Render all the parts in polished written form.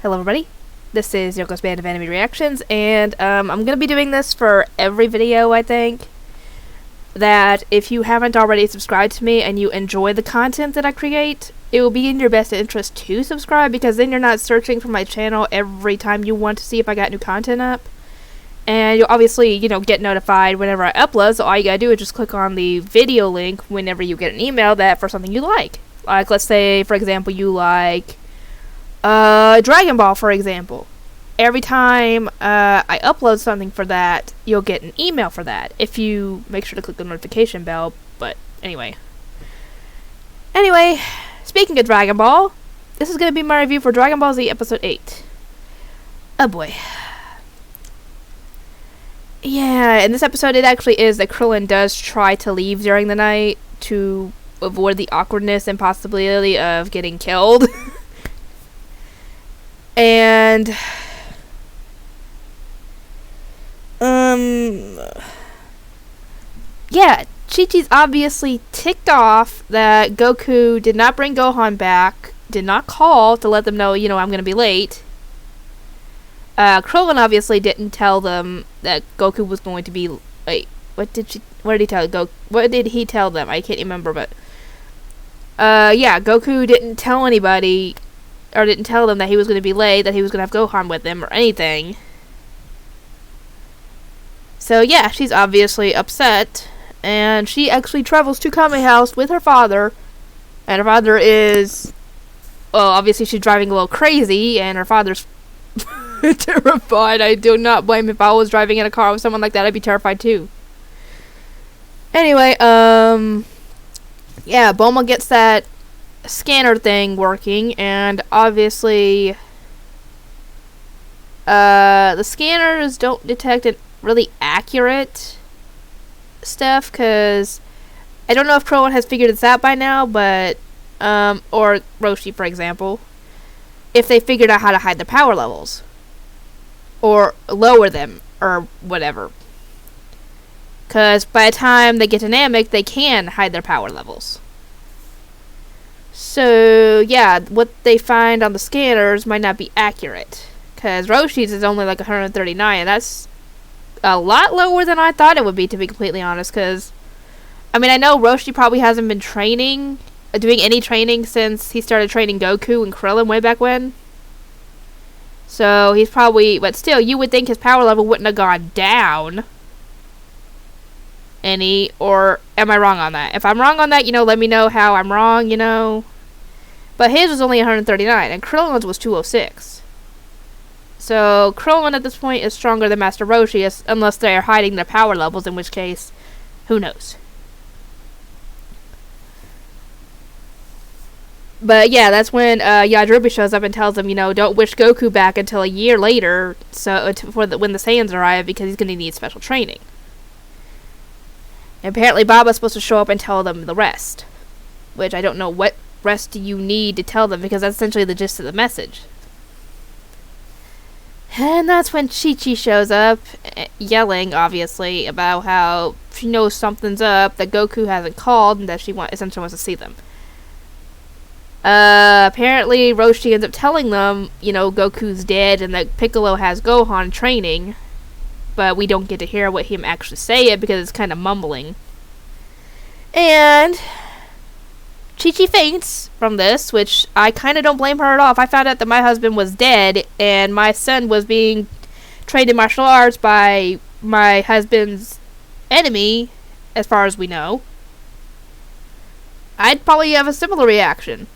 Hello everybody, this is Yoko's Band of Anime Reactions, and I'm going to be doing this for every video, I think. That if you haven't already subscribed to me and you enjoy the content that I create, it will be in your best interest to subscribe, because then you're not searching for my channel every time you want to see if I got new content up. And you'll obviously, get notified whenever I upload, so all you gotta do is just click on the video link whenever you get an email that for something you like. Like, let's say, for example, you like Dragon Ball, for example. Every time I upload something for that, you'll get an email for that, if you make sure to click the notification bell. But anyway, speaking of Dragon Ball, this is going to be my review for Dragon Ball Z Episode 8. Oh boy. Yeah, in this episode it actually is that Krillin does try to leave during the night to avoid the awkwardness and possibility of getting killed. And yeah, Chi-Chi's obviously ticked off that Goku did not bring Gohan back, did not call to let them know, I'm gonna be late. Krillin obviously didn't tell them that Goku was going to be late. What did he tell them? I can't remember, but yeah, Goku didn't tell anybody, or didn't tell them that he was going to be late, that he was going to have Gohan with him, or anything. So yeah, she's obviously upset, and she actually travels to Kame House with her father, and her father is, well, obviously she's driving a little crazy, and her father's terrified. I do not blame him. If I was driving in a car with someone like that, I'd be terrified too. Anyway, yeah, Bulma gets that scanner thing working, and obviously the scanners don't detect really accurate stuff, because I don't know if Krillin has figured this out by now, but or Roshi, for example, if they figured out how to hide their power levels or lower them or whatever, because by the time they get to Namek, they can hide their power levels. So, yeah, what they find on the scanners might not be accurate, because Roshi's is only like 139, and that's a lot lower than I thought it would be, to be completely honest, because, I mean, I know Roshi probably hasn't been doing any training since he started training Goku and Krillin way back when. So, he's probably, but still, you would think his power level wouldn't have gone down any, or am I wrong on that? If I'm wrong on that, let me know how I'm wrong, But his was only 139, and Krillin's was 206. So, Krillin at this point is stronger than Master Roshi, unless they are hiding their power levels, in which case, who knows? But yeah, that's when Yajirobe shows up and tells him, don't wish Goku back until a year later, so when the Saiyans arrive, because he's going to need special training. And apparently Baba's supposed to show up and tell them the rest, which I don't know what rest do you need to tell them, because that's essentially the gist of the message. And that's when Chi-Chi shows up, yelling, obviously, about how she knows something's up, that Goku hasn't called, and that she essentially wants to see them. Apparently Roshi ends up telling them, Goku's dead, and that Piccolo has Gohan training, but we don't get to hear what him actually say it, because it's kind of mumbling. And Chi-Chi faints from this, which I kind of don't blame her at all. If I found out that my husband was dead and my son was being trained in martial arts by my husband's enemy, as far as we know, I'd probably have a similar reaction.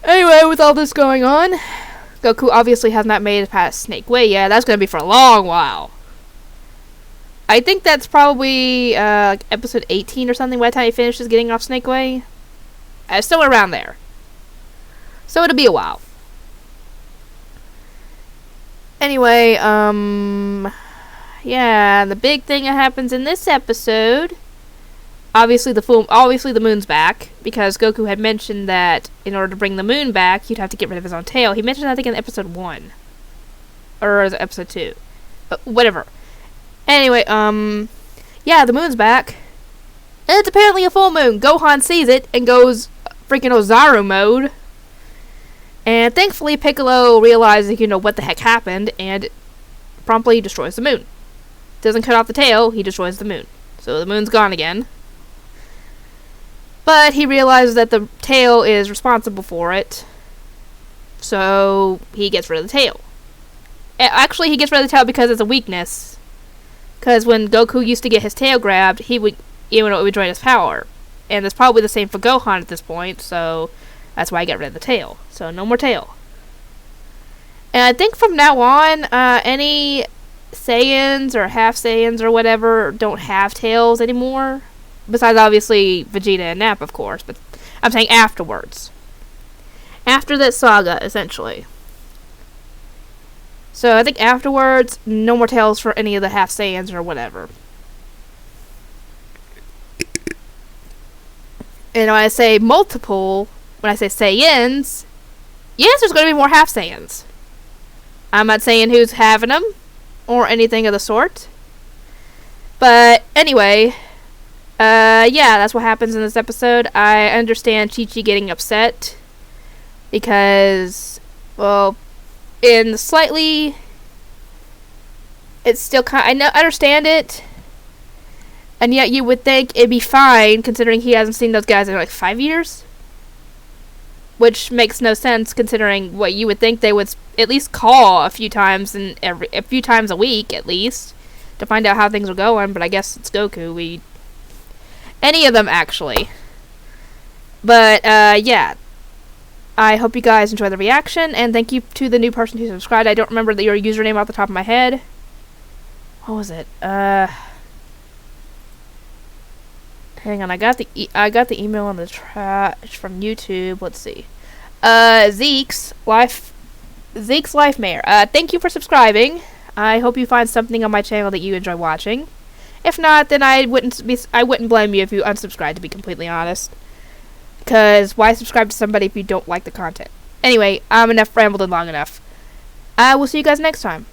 Anyway, with all this going on, Goku obviously has not made it past Snake Way yet. That's going to be for a long while. I think that's probably episode 18 or something by the time he finishes getting off Snake Way. Somewhere around there. So it'll be a while. Anyway, yeah, the big thing that happens in this episode, obviously the moon's back, because Goku had mentioned that in order to bring the moon back, you'd have to get rid of his own tail. He mentioned, I think, in episode 1. Or is it episode 2? Whatever. Anyway, yeah, the moon's back. And it's apparently a full moon. Gohan sees it and goes freaking Ozaru mode. And thankfully, Piccolo realizes, what the heck happened, and promptly destroys the moon. Doesn't cut off the tail, he destroys the moon. So the moon's gone again. But he realizes that the tail is responsible for it. So he gets rid of the tail. Actually, he gets rid of the tail because it's a weakness. Because when Goku used to get his tail grabbed, it would drain his power. And it's probably the same for Gohan at this point, so that's why I got rid of the tail. So no more tail. And I think from now on, any Saiyans or half Saiyans or whatever don't have tails anymore. Besides, obviously, Vegeta and Nap, of course. But I'm saying afterwards. After that saga, essentially. So I think afterwards, no more tails for any of the half Saiyans or whatever. And when I say multiple, when I say Saiyans, yes, there's going to be more half Saiyans. I'm not saying who's having them, or anything of the sort. But anyway, yeah, that's what happens in this episode. I understand Chi-Chi getting upset because, well, in slightly, it's still kind. I understand it, and yet you would think it'd be fine considering he hasn't seen those guys in like 5 years, which makes no sense considering what you would think they would at least call a few times a week at least to find out how things are going. But I guess it's Goku. Any of them, actually. But, yeah. I hope you guys enjoy the reaction, and thank you to the new person who subscribed. I don't remember your username off the top of my head. What was it? Hang on, I got the email on the trash from YouTube. Let's see. Zeke's Life Mayor. Thank you for subscribing. I hope you find something on my channel that you enjoy watching. If not, then I wouldn't blame you if you unsubscribe, to be completely honest. Because why subscribe to somebody if you don't like the content? Anyway, I'm rambled long enough. I will see you guys next time.